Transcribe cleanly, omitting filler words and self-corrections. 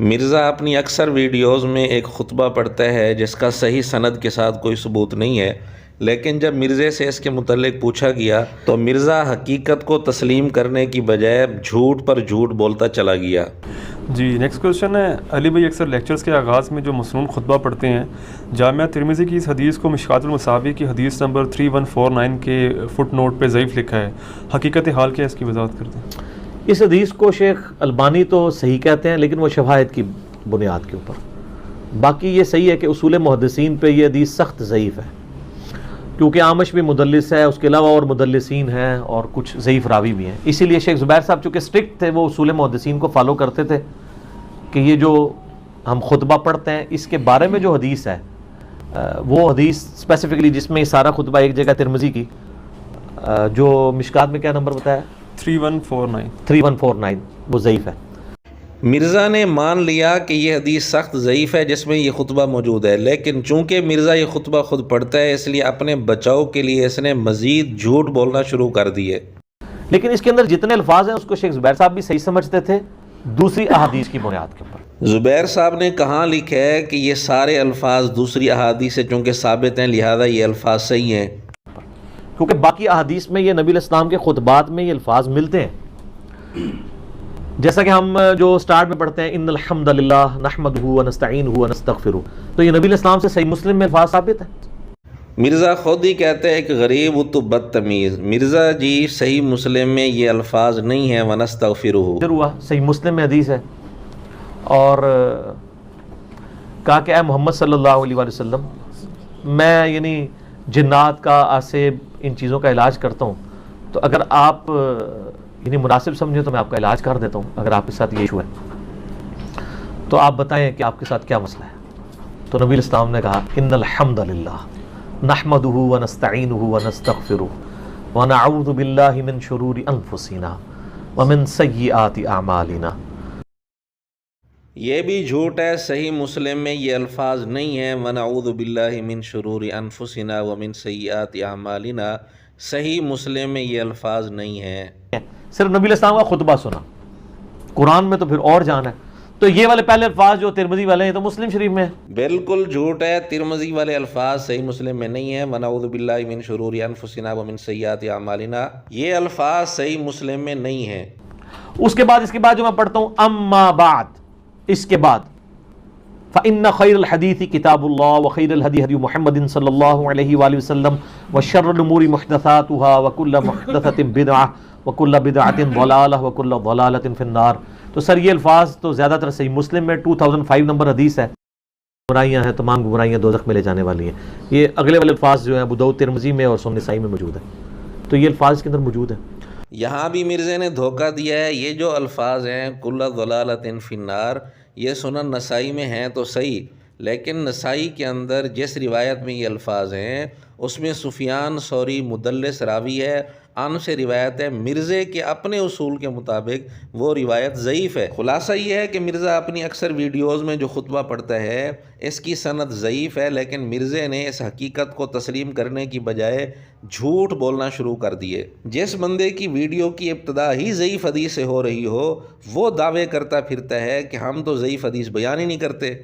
مرزا اپنی اکثر ویڈیوز میں ایک خطبہ پڑھتا ہے جس کا صحیح سند کے ساتھ کوئی ثبوت نہیں ہے، لیکن جب مرزے سے اس کے متعلق پوچھا گیا تو مرزا حقیقت کو تسلیم کرنے کی بجائے جھوٹ پر جھوٹ بولتا چلا گیا۔ جی نیکسٹ کوشچن ہے، علی بھائی اکثر لیکچرز کے آغاز میں جو مسنون خطبہ پڑھتے ہیں، جامعہ ترمذی کی اس حدیث کو مشکوٰۃ المصابیح کی حدیث نمبر 3149 کے فٹ نوٹ پہ ضعیف لکھا ہے، حقیقت حال کیا ہے، اس کی وضاحت کر دیں۔ اس حدیث کو شیخ البانی تو صحیح کہتے ہیں، لیکن وہ شواہد کی بنیاد کے اوپر، باقی یہ صحیح ہے کہ اصول محدثین پہ یہ حدیث سخت ضعیف ہے، کیونکہ عامش بھی مدلس ہے، اس کے علاوہ اور مدلسین ہیں اور کچھ ضعیف راوی بھی ہیں۔ اسی لیے شیخ زبیر صاحب چونکہ اسٹرکٹ تھے، وہ اصول محدثین کو فالو کرتے تھے کہ یہ جو ہم خطبہ پڑھتے ہیں اس کے بارے میں جو حدیث ہے، وہ حدیث اسپیسیفکلی جس میں سارا خطبہ ایک جگہ ترمذی کی، جو مشکات میں کیا نمبر بتایا، 3149 وہ ضعیف ہے۔ مرزا نے مان لیا کہ یہ حدیث سخت ضعیف ہے جس میں یہ خطبہ موجود ہے، لیکن چونکہ مرزا یہ خطبہ خود پڑھتا ہے اس لیے اپنے بچاؤ کے لیے اس نے مزید جھوٹ بولنا شروع کر دیے۔ لیکن اس کے اندر جتنے الفاظ ہیں اس کو شیخ زبیر صاحب بھی صحیح سمجھتے تھے دوسری احادیث کی بنیاد کے اوپر۔ زبیر صاحب نے کہاں لکھا ہے کہ یہ سارے الفاظ دوسری احادیث سے چونکہ ثابت ہیں لہذا یہ الفاظ صحیح ہیں، کیونکہ باقی احادیث میں یہ نبی علیہ السلام کے خطبات میں یہ الفاظ ملتے ہیں، جیسا کہ ہم جو سٹارٹ میں پڑھتے ہیں ان الحمد للہ نحمدہ ونستعینہ ونستغفرہ، تو یہ نبی علیہ السلام سے صحیح مسلم میں الفاظ ثابت ہیں۔ مرزا خود ہی کہتے ہیں کہ غریب تو بدتمیز، مرزا جی صحیح مسلم میں یہ الفاظ نہیں ہیں ونستغفرہ، ہوا صحیح مسلم میں حدیث ہے، اور کہا کہ اے محمد صلی اللہ علیہ وآلہ وسلم، میں یعنی جنات کا، آسیب، ان چیزوں کا علاج کرتا ہوں، تو اگر آپ یعنی مناسب سمجھیں تو میں آپ کا علاج کر دیتا ہوں، اگر آپ کے ساتھ یہ ایشو ہے تو آپ بتائیں کہ آپ کے ساتھ کیا مسئلہ ہے۔ تو نبی علیہ السلام نے کہا ان الحمد للہ نحمدہ ونستعینہ ونستغفرہ ونعوذ باللہ من شرور انفسنا ومن سیئات اعمالنا۔ یہ بھی جھوٹ ہے، صحیح مسلم میں یہ الفاظ نہیں ہیں ونعوذ باللہ من شرور انفسنا ومن سیئات اعمالنا، صحیح مسلم میں یہ الفاظ نہیں ہیں۔ صرف نبی علیہ السلام کا خطبہ سنا، قرآن میں تو پھر اور جان ہے، تو یہ والے پہلے الفاظ جو ترمذی والے ہیں تو مسلم شریف میں ہیں۔ بالکل جھوٹ ہے، ترمذی والے الفاظ صحیح مسلم میں نہیں ہیں، ونعوذ باللہ من شرور انفسنا ومن سیئات اعمالنا، یہ الفاظ صحیح مسلم میں نہیں ہیں۔ اس کے بعد جو میں پڑھتا ہوں اما بعد، اس کے بعد فإن خیر الحدیث کتاب اللہ وخیر الہدی ہدی محمد صلی اللہ علیہ وآلہ وسلم وشر الامور محدثاتها وکل محدثۃ بدعہ وکل بدعۃ ضلالہ وکل ضلالۃ فی النار۔ تو سر یہ الفاظ تو زیادہ تر صحیح مسلم میں 2005 نمبر حدیث ہے، برائیاں ہیں، تمام برائیاں دوزخ میں لے جانے والی ہیں۔ یہ اگلے والے الفاظ جو ہیں ابو داؤد ترمذی میں اور سنن نسائی میں موجود ہیں، تو یہ الفاظ اس کے اندر موجود ہیں۔ یہاں بھی مرزا نے دھوکہ دیا ہے، یہ جو الفاظ ہیں کل ضلالۃ فی النار، یہ سنن نسائی میں ہیں تو صحیح، لیکن نسائی کے اندر جس روایت میں یہ الفاظ ہیں اس میں سفیان ثوری مدلس راوی ہے، ان سے روایت ہے، مرزے کے اپنے اصول کے مطابق وہ روایت ضعیف ہے۔ خلاصہ یہ ہے کہ مرزا اپنی اکثر ویڈیوز میں جو خطبہ پڑھتا ہے اس کی سند ضعیف ہے، لیکن مرزے نے اس حقیقت کو تسلیم کرنے کی بجائے جھوٹ بولنا شروع کر دیے۔ جس بندے کی ویڈیو کی ابتدا ہی ضعیف حدیث سے ہو رہی ہو وہ دعوے کرتا پھرتا ہے کہ ہم تو ضعیف حدیث بیان ہی نہیں کرتے۔